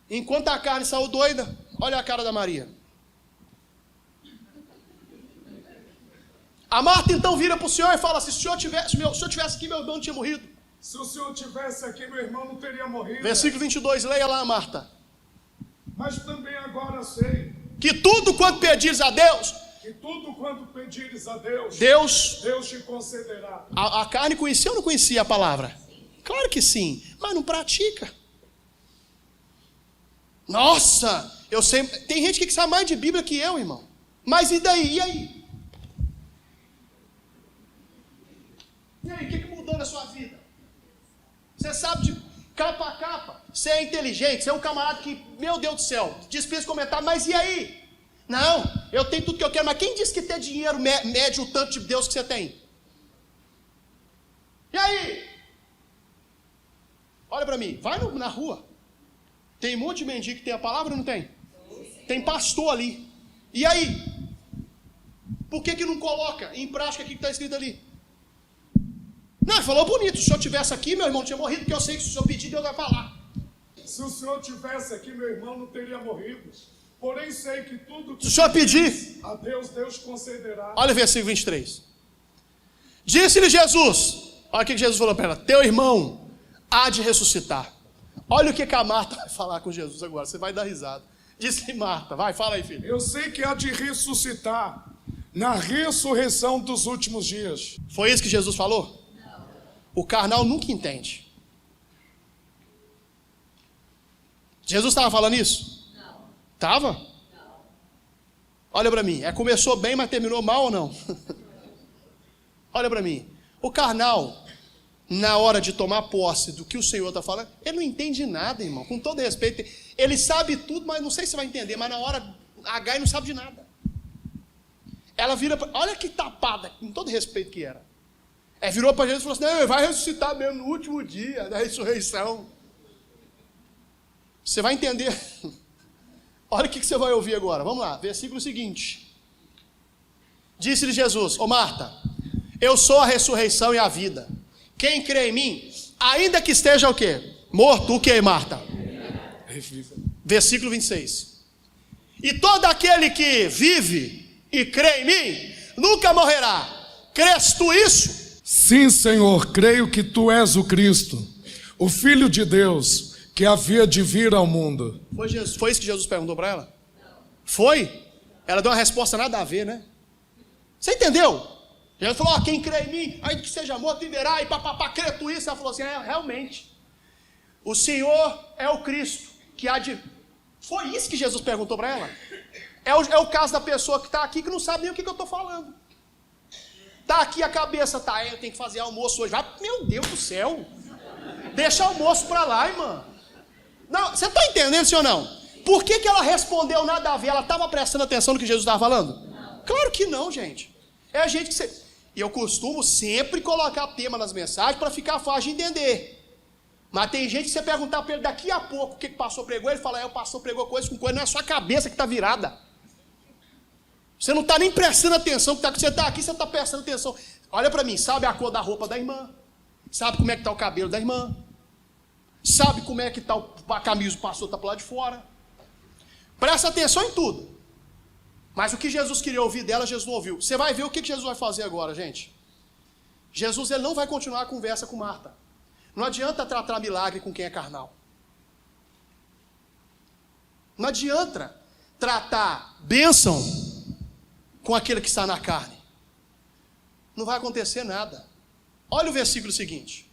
Enquanto a carne saiu doida, olha a cara da Maria. A Marta então vira para o Senhor e fala assim, se o Senhor tivesse aqui, meu irmão não tinha morrido. Se o Senhor tivesse aqui, meu irmão não teria morrido. Versículo 22, leia lá, Marta. Mas também agora sei que tudo quanto pedires a Deus, que tudo quanto pedires a Deus, Deus te concederá. A carne conhecia ou não conhecia a palavra? Claro que sim, mas não pratica. Nossa, eu sei. Tem gente que sabe mais de Bíblia que eu, irmão. Mas e daí? E aí? E aí, o que mudou na sua vida? Você sabe de capa a capa. Você é inteligente, você é um camarada que, meu Deus do céu, dispensa comentar, mas e aí? Não, eu tenho tudo que eu quero, mas quem disse que ter dinheiro mede o tanto de Deus que você tem? E aí? Olha para mim, vai na rua. Tem um monte de mendigo que tem a palavra ou não tem? Tem pastor ali. E aí? Por que não coloca em prática o que está escrito ali? Não, falou bonito. Se o senhor tivesse aqui, meu irmão tinha morrido, porque eu sei que se o senhor pedir, Deus vai falar. Se o senhor tivesse aqui, meu irmão não teria morrido. Porém sei que tudo que se o senhor pedir a Deus, Deus concederá. Olha o versículo 23. Disse-lhe Jesus, olha o que Jesus falou para ela, teu irmão há de ressuscitar. Olha o que a Marta vai falar com Jesus agora, você vai dar risada. Disse Marta, vai, fala aí, filho. Eu sei que há de ressuscitar na ressurreição dos últimos dias. Foi isso que Jesus falou? Não. O carnal nunca entende. Jesus estava falando isso? Não. Estava? Não. Olha para mim, começou bem, mas terminou mal ou não? Olha para mim, o carnal, na hora de tomar posse do que o Senhor está falando, ele não entende nada, irmão, com todo respeito. Ele sabe tudo, mas não sei se vai entender, mas na hora H não sabe de nada. Ela vira, olha que tapada, com todo respeito que era. Virou para Jesus e falou assim, não, ele vai ressuscitar mesmo no último dia da ressurreição. Você vai entender. Olha o que você vai ouvir agora, vamos lá, versículo seguinte. Disse-lhe Jesus, ô Marta, eu sou a ressurreição e a vida. Quem crê em mim, ainda que esteja o quê? Morto, o quê, Marta? Versículo 26. E todo aquele que vive e crê em mim, nunca morrerá. Crês tu isso? Sim, Senhor, creio que tu és o Cristo, o Filho de Deus, que havia de vir ao mundo. Foi isso que Jesus perguntou para ela? Foi? Ela deu uma resposta nada a ver, né? Você entendeu? Jesus falou, quem crê em mim, ainda que seja morto, viverá, e papapá, crê tu isso? Ela falou assim, realmente, o Senhor é o Cristo, que há de... Foi isso que Jesus perguntou para ela? É o caso da pessoa que está aqui, que não sabe nem o que eu estou falando. Está aqui a cabeça, eu tenho que fazer almoço hoje. Meu Deus do céu, deixa o almoço para lá, irmã. Não, você está entendendo, sim ou não? Por que ela respondeu nada a ver? Ela estava prestando atenção no que Jesus estava falando? Não. Claro que não, gente. É a gente que você... E eu costumo sempre colocar tema nas mensagens para ficar fácil de entender. Mas tem gente que você perguntar para ele daqui a pouco o que o pastor pregou, ele fala, o pastor pregou coisa com coisa, não é a sua cabeça que está virada. Você não está nem prestando atenção, você está aqui, você está prestando atenção. Olha para mim, sabe a cor da roupa da irmã? Sabe como é que está o cabelo da irmã? Sabe como é que está a camisa do pastor, está para lá de fora? Presta atenção em tudo. Mas o que Jesus queria ouvir dela, Jesus não ouviu. Você vai ver o que Jesus vai fazer agora, gente. Jesus ele não vai continuar a conversa com Marta. Não adianta tratar milagre com quem é carnal. Não adianta tratar bênção com aquele que está na carne. Não vai acontecer nada. Olha o versículo seguinte.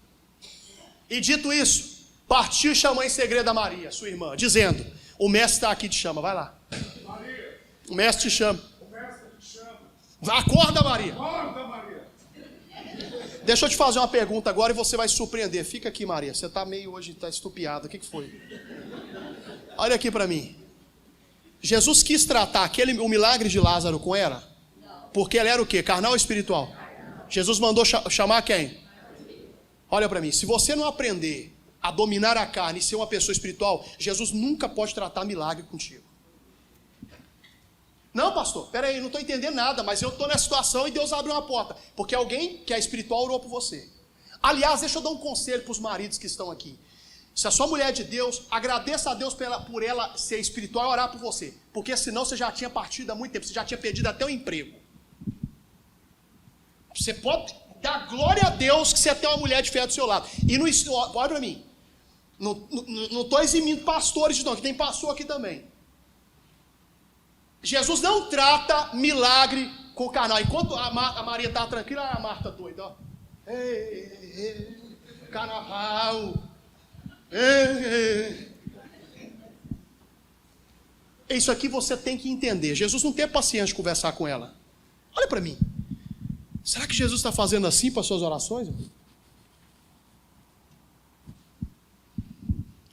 E dito isso, partiu e chamou em segredo a Maria, sua irmã, dizendo, o mestre está aqui, te chama, vai lá. Maria. O mestre te chama. O mestre te chama. Acorda, Maria. Acorda, Maria. Deixa eu te fazer uma pergunta agora e você vai se surpreender. Fica aqui, Maria. Você está meio hoje, está estupiada. O que foi? Olha aqui para mim. Jesus quis tratar o milagre de Lázaro com ela? Porque ela era o quê? Carnal ou espiritual? Jesus mandou chamar quem? Olha para mim. Se você não aprender a dominar a carne e ser uma pessoa espiritual, Jesus nunca pode tratar milagre contigo. Não, pastor, peraí, não estou entendendo nada, mas eu estou nessa situação e Deus abriu uma porta, porque alguém que é espiritual orou por você. Aliás, deixa eu dar um conselho para os maridos que estão aqui. Se a sua mulher é de Deus, agradeça a Deus por ela ser espiritual e orar por você, porque senão você já tinha partido há muito tempo, você já tinha perdido até o emprego. Você pode dar glória a Deus que você tem uma mulher de fé do seu lado. E não, olha para mim, não estou eximindo pastores, não, que tem pastor aqui também. Jesus não trata milagre com carnal. Enquanto a Maria estava tranquila, a Marta doida, ó. Carnaval. Isso aqui você tem que entender. Jesus não tem paciência de conversar com ela. Olha para mim. Será que Jesus está fazendo assim para as suas orações?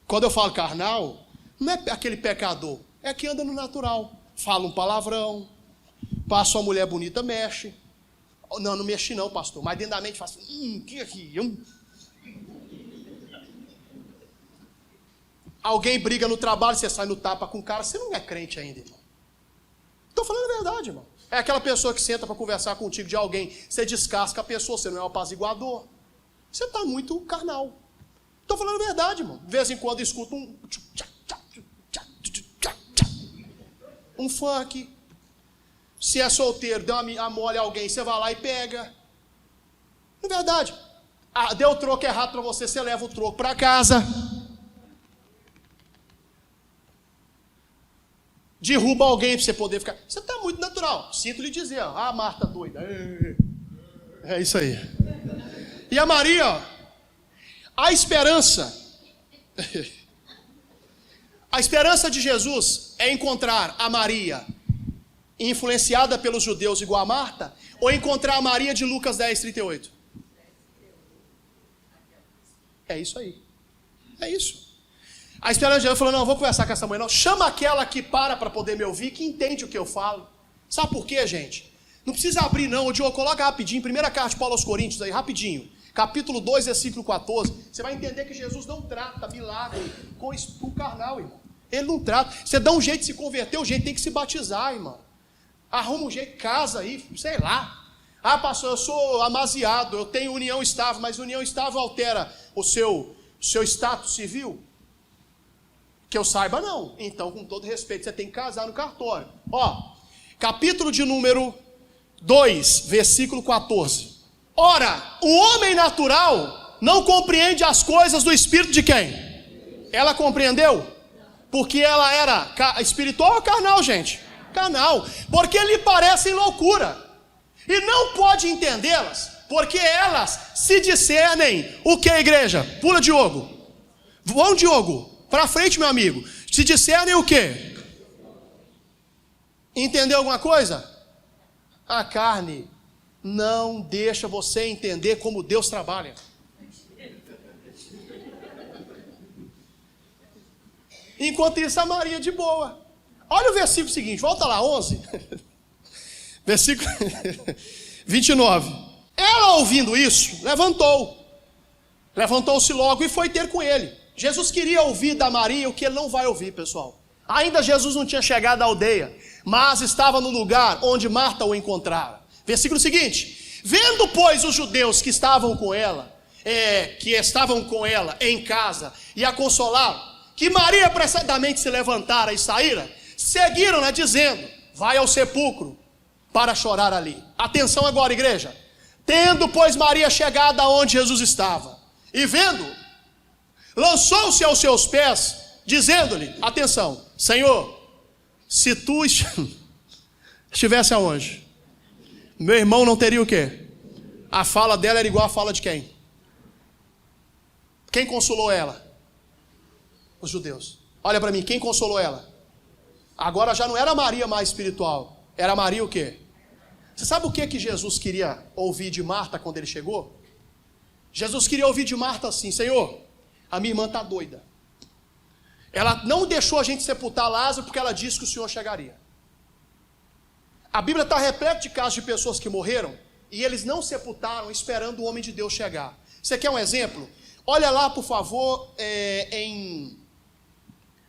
Quando eu falo carnal, não é aquele pecador, é que anda no natural. Fala um palavrão, passa uma mulher bonita, mexe. Não mexe não, pastor, mas dentro da mente faz que aqui, Alguém briga no trabalho, você sai no tapa com o cara, você não é crente ainda, irmão. Estou falando a verdade, irmão. É aquela pessoa que senta para conversar contigo de alguém, você descasca a pessoa, você não é um apaziguador. Você está muito carnal. Estou falando a verdade, irmão. De vez em quando eu escuto um funk. Se é solteiro, deu uma mole a alguém, você vai lá e pega. É verdade. Deu o troco errado para você, você leva o troco para casa. Derruba alguém para você poder ficar. Você está muito natural. Sinto lhe dizer, ó. Ah, Marta doida. É isso aí. E a Maria, ó, a esperança. A esperança de Jesus é encontrar a Maria influenciada pelos judeus igual a Marta, ou encontrar a Maria de Lucas 10:38? É isso aí. É isso. A esperança de Jesus falou, não vou conversar com essa mãe não. Chama aquela que para poder me ouvir, que entende o que eu falo. Sabe por quê, gente? Não precisa abrir não. O Diogo, coloca rapidinho, primeira carta de Paulo aos Coríntios aí, rapidinho. Capítulo 2, versículo 14. Você vai entender que Jesus não trata milagre com o carnal, irmão. Ele não trata. Você dá um jeito de se converter, o jeito tem que se batizar, irmão. Arruma um jeito, casa aí, sei lá. Ah, pastor, eu sou amaziado, eu tenho união estável, mas união estável altera o seu status civil. Que eu saiba, não. Então, com todo respeito, você tem que casar no cartório. Ó, capítulo de número 2, versículo 14. Ora, o homem natural não compreende as coisas do espírito de quem? Ela compreendeu? Porque ela era espiritual ou carnal, gente? Carnal. Porque lhe parecem loucura. E não pode entendê-las, porque elas se discernem. O que, igreja? Pula, Diogo. Vamos, Diogo. Para frente, meu amigo. Se discernem o quê? Entendeu alguma coisa? A carne não deixa você entender como Deus trabalha. Enquanto isso, a Maria de boa. Olha o versículo seguinte, volta lá, 11. Versículo 29. Ela, ouvindo isso, levantou-se logo e foi ter com ele. Jesus queria ouvir da Maria o que ele não vai ouvir, pessoal. Ainda Jesus não tinha chegado à aldeia, mas estava no lugar onde Marta o encontrara. Versículo seguinte: vendo, pois, os judeus que estavam com ela em casa e a consolaram, que Maria apressadamente se levantara e saíra, seguiram-na dizendo: vai ao sepulcro para chorar ali. Atenção agora, igreja. Tendo, pois, Maria chegado aonde Jesus estava, e vendo, lançou-se aos seus pés, dizendo-lhe, atenção, Senhor, se tu estivesse aonde? Meu irmão não teria o quê? A fala dela era igual a fala de quem? Quem consolou ela? Os judeus. Olha para mim, quem consolou ela? Agora já não era Maria mais espiritual, era Maria o quê? Você sabe o que Jesus queria ouvir de Marta quando ele chegou? Jesus queria ouvir de Marta assim: Senhor, a minha irmã está doida. Ela não deixou a gente sepultar Lázaro porque ela disse que o Senhor chegaria. A Bíblia está repleta de casos de pessoas que morreram e eles não sepultaram esperando o homem de Deus chegar. Você quer um exemplo? Olha lá, por favor,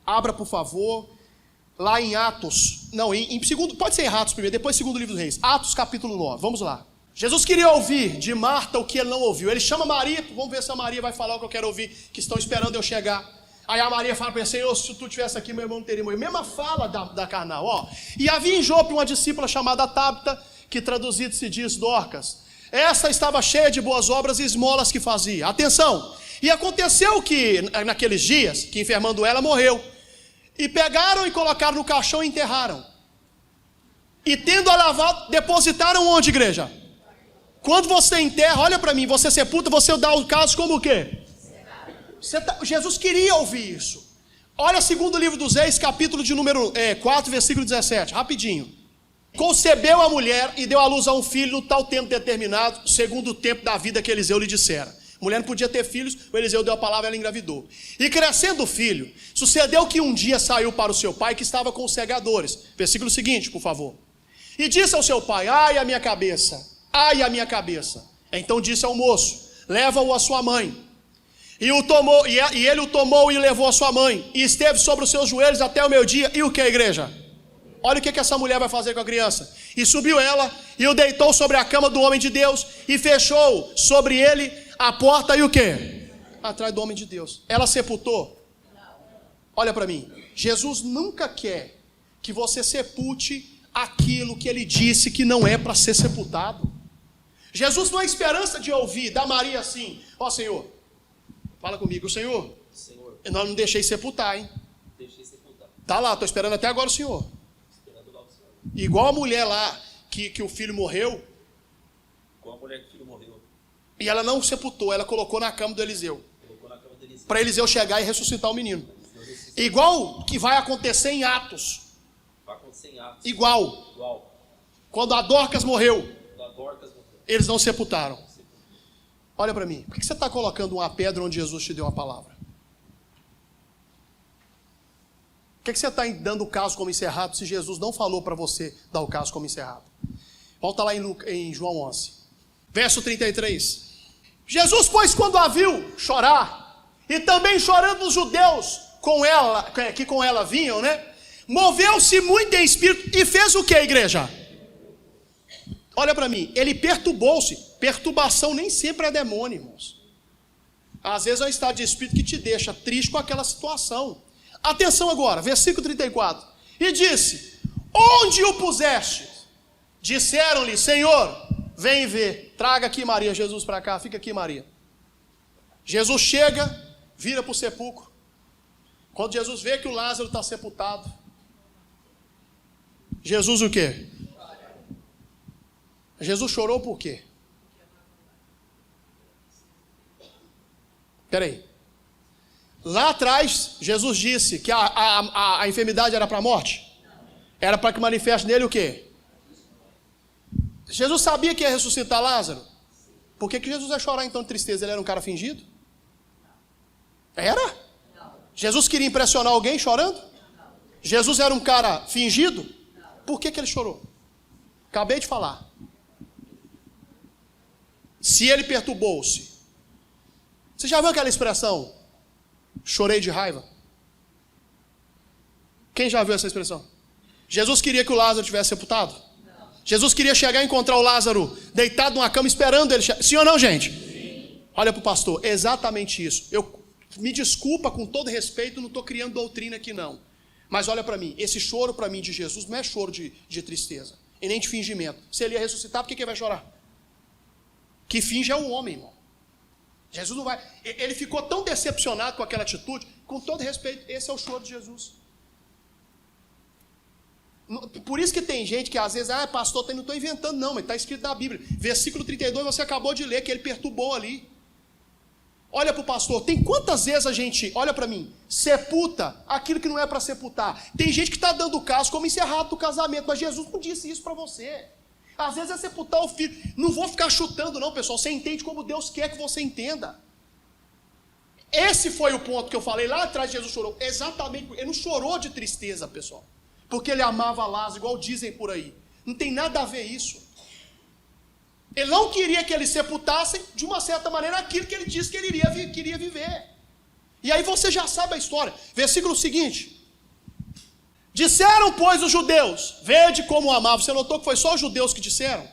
abra, por favor, lá em Atos, não, em segundo, pode ser em Atos primeiro, depois segundo livro dos Reis, Atos capítulo 9, vamos lá. Jesus queria ouvir de Marta o que ele não ouviu. Ele chama Maria, vamos ver se a Maria vai falar o que eu quero ouvir, que estão esperando eu chegar. Aí a Maria fala para ele: Senhor, se tu estivesse aqui, meu irmão não teria morrido. Mesma fala da carnal, ó. E havia em Jope uma discípula chamada Tabita, que traduzido se diz Dorcas. Essa estava cheia de boas obras e esmolas que fazia. Atenção! E aconteceu que, naqueles dias, que enfermando ela, morreu. E pegaram e colocaram no caixão e enterraram. E tendo-a lavado, depositaram onde, igreja? Quando você enterra, olha para mim, você sepulta, você dá o caso como o quê? Jesus queria ouvir isso. Olha segundo livro dos Reis, capítulo de número 4, versículo 17, rapidinho. Concebeu a mulher e deu à luz a um filho no tal tempo determinado, segundo o tempo da vida que Eliseu lhe dissera. A mulher não podia ter filhos, o Eliseu deu a palavra e ela engravidou. E crescendo o filho, sucedeu que um dia saiu para o seu pai, que estava com os segadores. Versículo seguinte, por favor. E disse ao seu pai: ai a minha cabeça, ai a minha cabeça. Então disse ao moço: leva-o à sua mãe. E ele o tomou e levou à sua mãe. E esteve sobre os seus joelhos até o meio-dia. E o que, igreja? Olha o que essa mulher vai fazer com a criança. E subiu ela e o deitou sobre a cama do homem de Deus e fechou sobre ele a porta e o quê? Atrás do homem de Deus. Ela sepultou? Olha para mim. Jesus nunca quer que você sepulte aquilo que ele disse que não é para ser sepultado. Jesus não é esperança de ouvir da Maria assim: ó Senhor, fala comigo, Senhor, eu não deixei sepultar, hein? Deixei sepultar. Tá lá, estou esperando até agora o Senhor. Esperando lá o Senhor. Igual a mulher lá que o filho morreu. Igual a mulher que o filho morreu. E ela não sepultou, ela colocou na cama do Eliseu. Para Eliseu chegar e ressuscitar o menino. Igual que vai acontecer em Atos. Vai acontecer em Atos. Igual. Quando a Dorcas morreu, eles não sepultaram. Olha para mim, por que você está colocando uma pedra onde Jesus te deu uma palavra? Por que você está dando o caso como encerrado se Jesus não falou para você dar o caso como encerrado? Volta lá em João 11. Verso 33. Jesus, pois, quando a viu chorar, e também chorando os judeus que com ela vinham, né? Moveu-se muito em espírito e fez o que, igreja? Olha para mim, ele perturbou-se. Perturbação nem sempre é demônio, irmãos. Às vezes é um estado de espírito que te deixa triste com aquela situação. Atenção agora, versículo 34. E disse: onde o puseste? Disseram-lhe: Senhor, vem ver. Traga aqui Maria. Jesus para cá, fica aqui Maria. Jesus chega, vira para o sepulcro. Quando Jesus vê que o Lázaro está sepultado, Jesus o quê? Jesus chorou por quê? Espera aí. Lá atrás, Jesus disse que a enfermidade era para a morte? Era para que manifeste nele o quê? Jesus sabia que ia ressuscitar Lázaro? Por que Jesus ia chorar então de tristeza? Ele era um cara fingido? Era? Jesus queria impressionar alguém chorando? Jesus era um cara fingido? Por que ele chorou? Acabei de falar. Se ele perturbou-se. Você já viu aquela expressão? Chorei de raiva. Quem já viu essa expressão? Jesus queria que o Lázaro tivesse sepultado? Não. Jesus queria chegar e encontrar o Lázaro deitado numa cama esperando ele. Sim ou não, gente? Sim. Olha para o pastor, exatamente isso. Me desculpa com todo respeito, não estou criando doutrina aqui não. Mas olha para mim, esse choro para mim de Jesus não é choro de tristeza e nem de fingimento. Se ele ia ressuscitar, por que ele vai chorar? Que finge é o homem, irmão. Jesus não vai. Ele ficou tão decepcionado com aquela atitude, com todo respeito, esse é o choro de Jesus. Por isso que tem gente que às vezes, pastor, não estou inventando não, mas está escrito na Bíblia. Versículo 32 você acabou de ler, que ele perturbou ali. Olha para o pastor, tem quantas vezes a gente, olha para mim, sepulta aquilo que não é para sepultar. Tem gente que está dando o caso como encerrado do casamento, mas Jesus não disse isso para você. Às vezes é sepultar o filho. Não vou ficar chutando não, pessoal. Você entende como Deus quer que você entenda. Esse foi o ponto que eu falei lá atrás. Jesus chorou. Exatamente. Ele não chorou de tristeza, pessoal. Porque ele amava Lázaro, igual dizem por aí. Não tem nada a ver isso. Ele não queria que eles sepultassem, de uma certa maneira, aquilo que ele disse que ele queria viver. E aí você já sabe a história. Versículo seguinte. Disseram, pois, os judeus, vede como o amava. Você notou que foi só os judeus que disseram?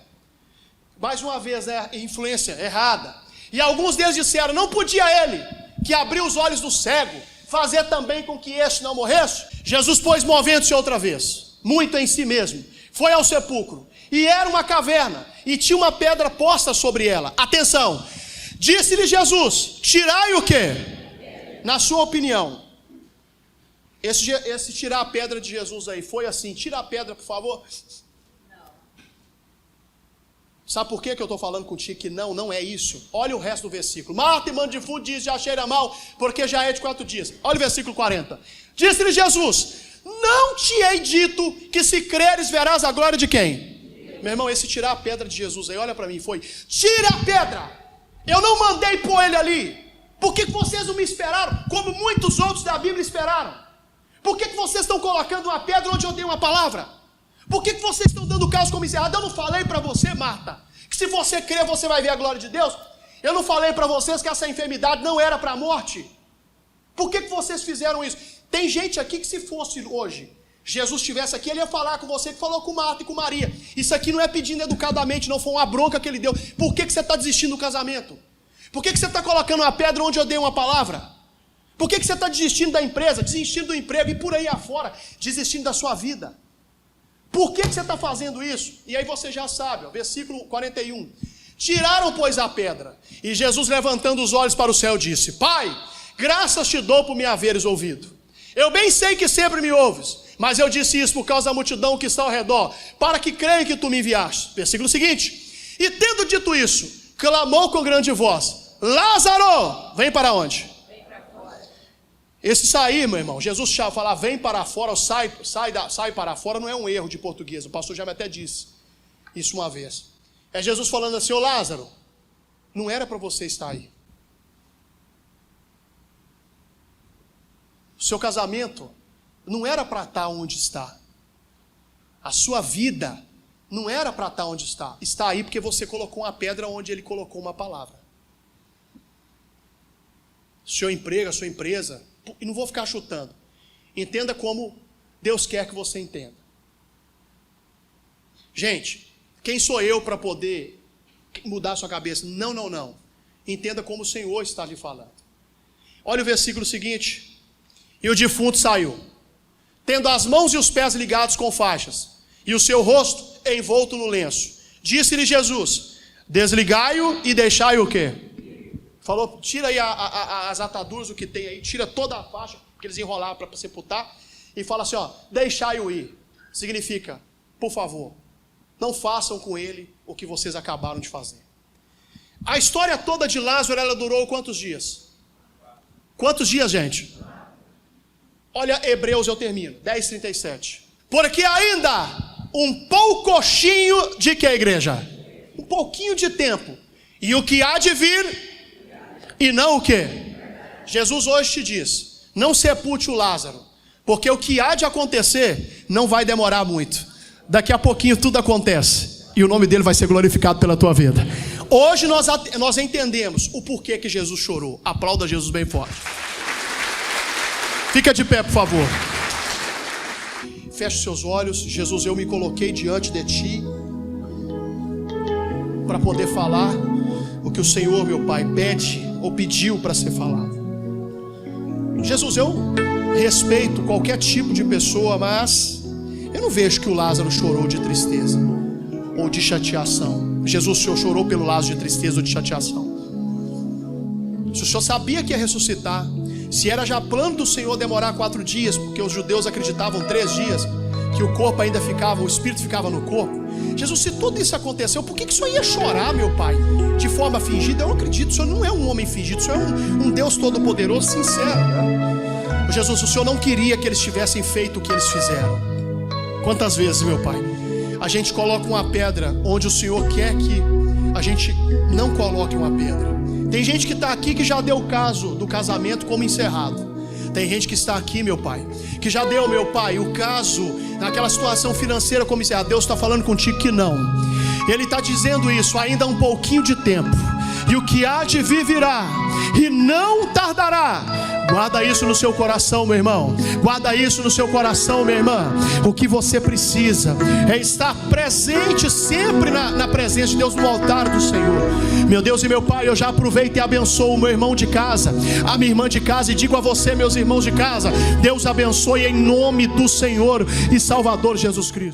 Mais uma vez, influência errada. E alguns deles disseram, não podia ele, que abriu os olhos do cego, fazer também com que este não morresse? Jesus, pois, movendo-se outra vez, muito em si mesmo, foi ao sepulcro. E era uma caverna, e tinha uma pedra posta sobre ela. Atenção, disse-lhe Jesus, tirai o quê? Na sua opinião, esse tirar a pedra de Jesus aí, foi assim, tira a pedra por favor? Não. Sabe por que eu estou falando contigo que não é isso? Olha o resto do versículo. Marta, irmã de Fundo, diz, já cheira mal, porque já é de 4 dias. Olha o versículo 40. Disse-lhe Jesus, não te hei dito que se creres verás a glória de quem? Meu irmão, esse tirar a pedra de Jesus aí, olha para mim, foi, tira a pedra, eu não mandei pôr ele ali, por que vocês não me esperaram, como muitos outros da Bíblia esperaram? Por que vocês estão colocando uma pedra onde eu dei uma palavra? Por que vocês estão dando caso como encerrado? Eu não falei para você, Marta, que se você crer você vai ver a glória de Deus? Eu não falei para vocês que essa enfermidade não era para a morte? Por que vocês fizeram isso? Tem gente aqui que se fosse hoje, Jesus estivesse aqui, ele ia falar com você que falou com Marta e com Maria. Isso aqui não é pedindo educadamente, não foi uma bronca que ele deu. Por que você está desistindo do casamento? Por que você está colocando uma pedra onde eu dei uma palavra? Por que você está desistindo da empresa, desistindo do emprego e por aí afora, desistindo da sua vida? Por que você está fazendo isso? E aí você já sabe, versículo 41. Tiraram, pois, a pedra. E Jesus, levantando os olhos para o céu, disse, Pai, graças te dou por me haveres ouvido. Eu bem sei que sempre me ouves, mas eu disse isso por causa da multidão que está ao redor, para que creiam que tu me enviaste. Versículo seguinte. E tendo dito isso, clamou com grande voz, Lázaro, vem para onde? Esse sair, meu irmão, Jesus falar vem para fora, ou sai para fora, não é um erro de português. O pastor já me até disse isso uma vez. É Jesus falando assim, ô Lázaro, não era para você estar aí. O seu casamento não era para estar onde está. A sua vida não era para estar onde está. Está aí porque você colocou uma pedra onde ele colocou uma palavra. Seu emprego, a sua empresa... E não vou ficar chutando. Entenda como Deus quer que você entenda. Gente, quem sou eu para poder mudar a sua cabeça? Não. Entenda como o Senhor está lhe falando. Olha o versículo seguinte. E o defunto saiu, tendo as mãos e os pés ligados com faixas, e o seu rosto envolto no lenço. Disse-lhe Jesus: desligai-o e deixai-o o quê? Falou, tira aí as ataduras, o que tem aí, tira toda a faixa que eles enrolaram para sepultar, e fala assim, deixai-o ir. Significa, por favor, não façam com ele o que vocês acabaram de fazer. A história toda de Lázaro, ela durou quantos dias? Quantos dias, gente? Olha, Hebreus, eu termino, 10:37. Porque ainda um poucochinho de que, igreja? Um pouquinho de tempo. E o que há de vir, e não o que? Jesus hoje te diz, não sepulte o Lázaro, porque o que há de acontecer não vai demorar muito. Daqui a pouquinho tudo acontece, e o nome dele vai ser glorificado pela tua vida. Hoje nós entendemos o porquê que Jesus chorou. Aplauda Jesus bem forte. Fica de pé, por favor. Feche seus olhos. Jesus, eu me coloquei diante de ti para poder falar o que o Senhor, meu Pai, pede ou pediu para ser falado. Jesus, eu respeito qualquer tipo de pessoa, mas eu não vejo que o Lázaro chorou de tristeza ou de chateação. Jesus, o Senhor chorou pelo Lázaro de tristeza ou de chateação? Se o Senhor sabia que ia ressuscitar, se era já plano do Senhor demorar 4 dias, porque os judeus acreditavam 3 dias, que o corpo ainda ficava, o espírito ficava no corpo. Jesus, se tudo isso aconteceu, por que o Senhor ia chorar, meu Pai, de forma fingida? Eu não acredito, o Senhor não é um homem fingido, o Senhor é um Deus todo-poderoso, sincero. Jesus, o Senhor não queria que eles tivessem feito o que eles fizeram. Quantas vezes, meu Pai, a gente coloca uma pedra onde o Senhor quer que a gente não coloque uma pedra. Tem gente que está aqui que já deu o caso do casamento como encerrado. Tem gente que está aqui, meu Pai, que já deu, meu Pai, o caso naquela situação financeira como encerrado. Deus está falando contigo que não. Ele está dizendo isso, ainda há um pouquinho de tempo, e o que há de vir virá, e não tardará. Guarda isso no seu coração, meu irmão. Guarda isso no seu coração, minha irmã. O que você precisa é estar presente sempre na presença de Deus, no altar do Senhor. Meu Deus e meu Pai, eu já aproveito e abençoo o meu irmão de casa, a minha irmã de casa, e digo a você, meus irmãos de casa, Deus abençoe em nome do Senhor e Salvador Jesus Cristo.